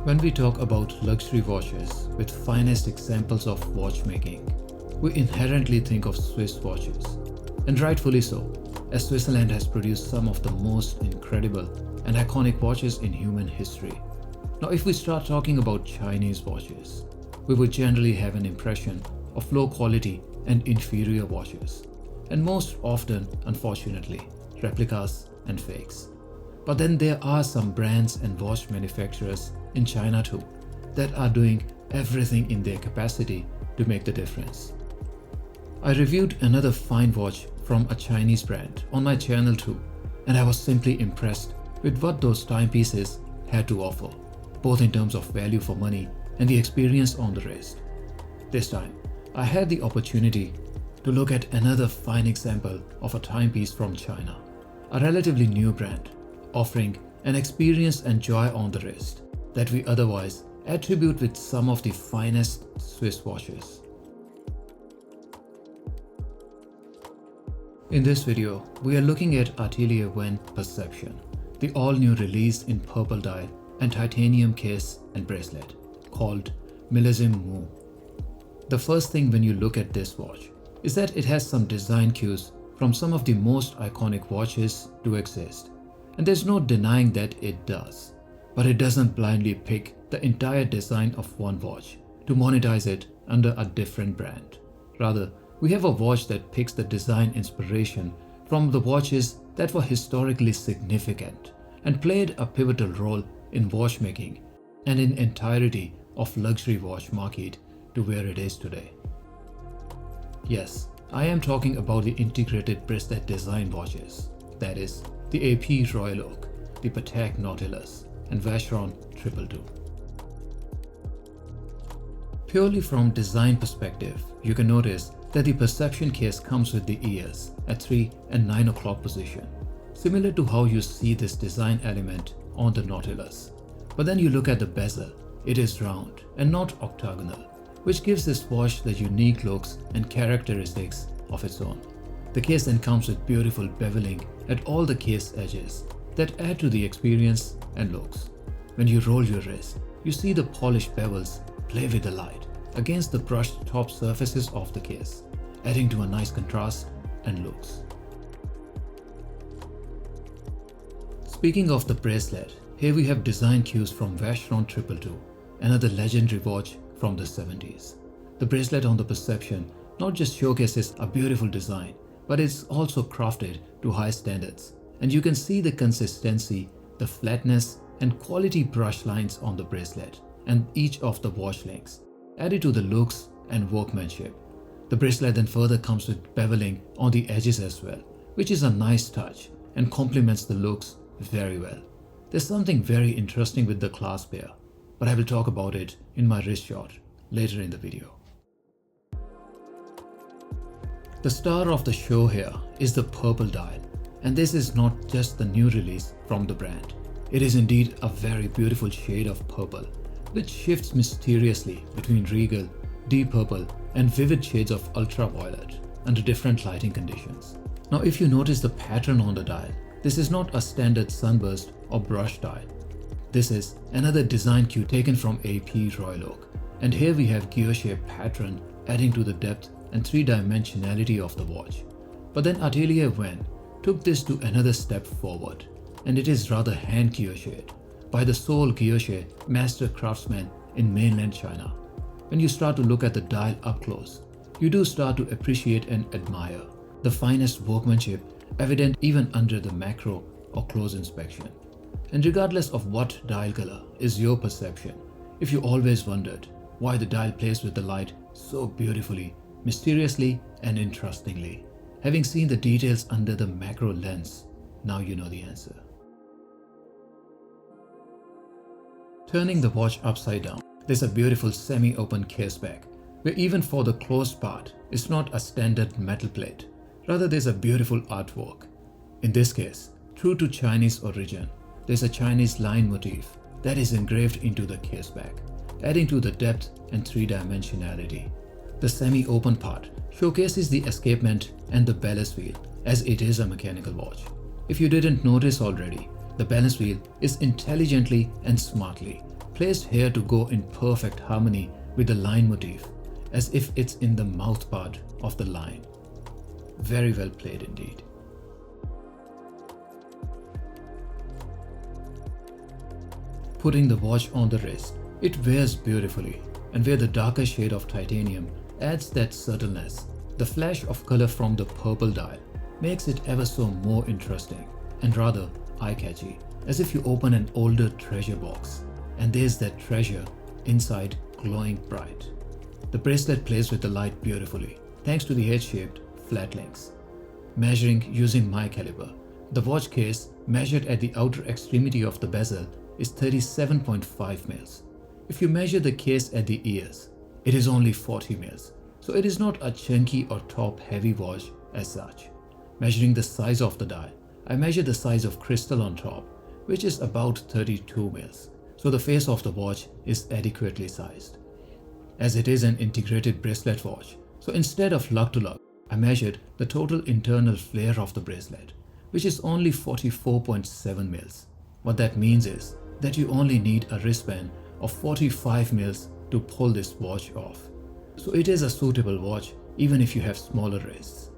When we talk about luxury watches with finest examples of watchmaking, we inherently think of Swiss watches. And rightfully so, as Switzerland has produced some of the most incredible and iconic watches in human history. Now, if we start talking about Chinese watches, we would generally have an impression of low quality and inferior watches, and most often, unfortunately, replicas and fakes. But then there are some brands and watch manufacturers in China too that are doing everything in their capacity to make the difference. I reviewed another fine watch from a Chinese brand on my channel too, and I was simply impressed with what those timepieces had to offer, both in terms of value for money and the experience on the wrist. This time, I had the opportunity to look at another fine example of a timepiece from China, a relatively new brand, offering an experience and joy on the wrist that we otherwise attribute with some of the finest Swiss watches. In this video, we are looking at Atelier Wen Perception, the all-new release in purple dial and titanium case and bracelet called Millesime Mu. The first thing when you look at this watch is that it has some design cues from some of the most iconic watches to exist. And there's no denying that it does. But it doesn't blindly pick the entire design of one watch to monetize it under a different brand. Rather, we have a watch that picks the design inspiration from the watches that were historically significant and played a pivotal role in watchmaking and in entirety of luxury watch market to where it is today. Yes, I am talking about the integrated bracelet design watches, that is, the AP Royal Oak, the Patek Nautilus, and Vacheron 222. Purely from design perspective, you can notice that the perception case comes with the ears at 3 and 9 o'clock position, similar to how you see this design element on the Nautilus. But then you look at the bezel, it is round and not octagonal, which gives this watch the unique looks and characteristics of its own. The case then comes with beautiful beveling at all the case edges that add to the experience and looks. When you roll your wrist, you see the polished bevels play with the light against the brushed top surfaces of the case, adding to a nice contrast and looks. Speaking of the bracelet, here we have design cues from Vacheron 222, another legendary watch from the 70s. The bracelet on the Perception not just showcases a beautiful design, but it's also crafted to high standards, and you can see the consistency, the flatness and quality brush lines on the bracelet and each of the watch links, added to the looks and workmanship. The bracelet then further comes with beveling on the edges as well, which is a nice touch and complements the looks very well. There's something very interesting with the clasp here, but I will talk about it in my wrist shot later in the video. The star of the show here is the purple dial, and this is not just the new release from the brand. It is indeed a very beautiful shade of purple, which shifts mysteriously between regal, deep purple and vivid shades of ultraviolet under different lighting conditions. Now if you notice the pattern on the dial, this is not a standard sunburst or brush dial. This is another design cue taken from AP Royal Oak, and here we have gear-shaped pattern adding to the depth and three-dimensionality of the watch. But then Atelier Wen took this to another step forward, and it is rather hand gear-shaped by the sole gear master craftsman in mainland China. When you start to look at the dial up close, you do start to appreciate and admire the finest workmanship evident even under the macro or close inspection. And regardless of what dial color is your perception, if you always wondered why the dial plays with the light so beautifully, mysteriously and interestingly, having seen the details under the macro lens, now you know the answer. Turning the watch upside down, there's a beautiful semi-open caseback, where even for the closed part, it's not a standard metal plate. Rather, there's a beautiful artwork. In this case, true to Chinese origin, there's a Chinese line motif that is engraved into the caseback, adding to the depth and three-dimensionality. The semi-open part showcases the escapement and the balance wheel, as it is a mechanical watch. If you didn't notice already, the balance wheel is intelligently and smartly placed here to go in perfect harmony with the lion motif, as if it's in the mouthpart of the lion. Very well played indeed. Putting the watch on the wrist, it wears beautifully, and where the darker shade of titanium adds that subtleness, the flash of color from the purple dial makes it ever so more interesting and rather eye-catchy, as if you open an older treasure box and there's that treasure inside glowing bright. The bracelet plays with the light beautifully thanks to the edge-shaped flat links. Measuring using my caliber, the watch case measured at the outer extremity of the bezel is 37.5 mils. If you measure the case at the ears, it is only 40 mils, so it is not a chunky or top-heavy watch as such. Measuring the size of the dial, I measure the size of crystal on top, which is about 32 mils, so the face of the watch is adequately sized. As it is an integrated bracelet watch, so instead of lug to lug, I measured the total internal flare of the bracelet, which is only 44.7 mils. What that means is that you only need a wristband of 45 mils to pull this watch off. So it is a suitable watch even if you have smaller wrists.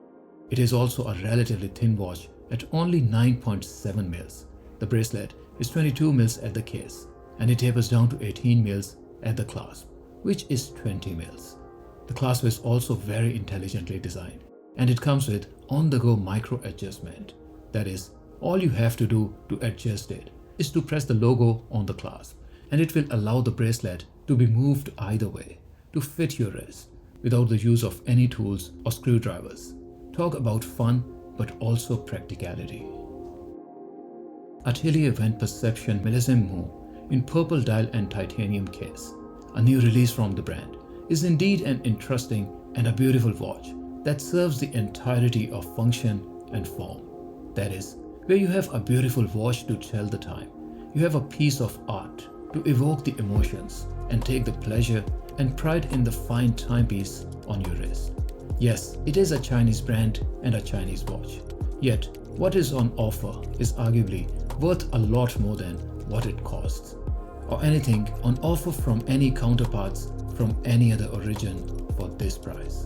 It is also a relatively thin watch at only 9.7 mils. The bracelet is 22 mils at the case and it tapers down to 18 mils at the clasp, which is 20 mils. The clasp is also very intelligently designed and it comes with on-the-go micro adjustment. That is, all you have to do to adjust it is to press the logo on the clasp and it will allow the bracelet to be moved either way to fit your wrist without the use of any tools or screwdrivers. Talk about fun but also practicality. Atelier Wen Perception Millesime Mu in purple dial and titanium case, a new release from the brand, is indeed an interesting and a beautiful watch that serves the entirety of function and form. That is, where you have a beautiful watch to tell the time, you have a piece of art to evoke the emotions and take the pleasure and pride in the fine timepiece on your wrist. Yes, it is a Chinese brand and a Chinese watch, yet what is on offer is arguably worth a lot more than what it costs, or anything on offer from any counterparts from any other origin for this price.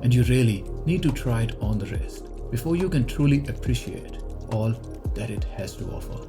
And you really need to try it on the wrist before you can truly appreciate all that it has to offer.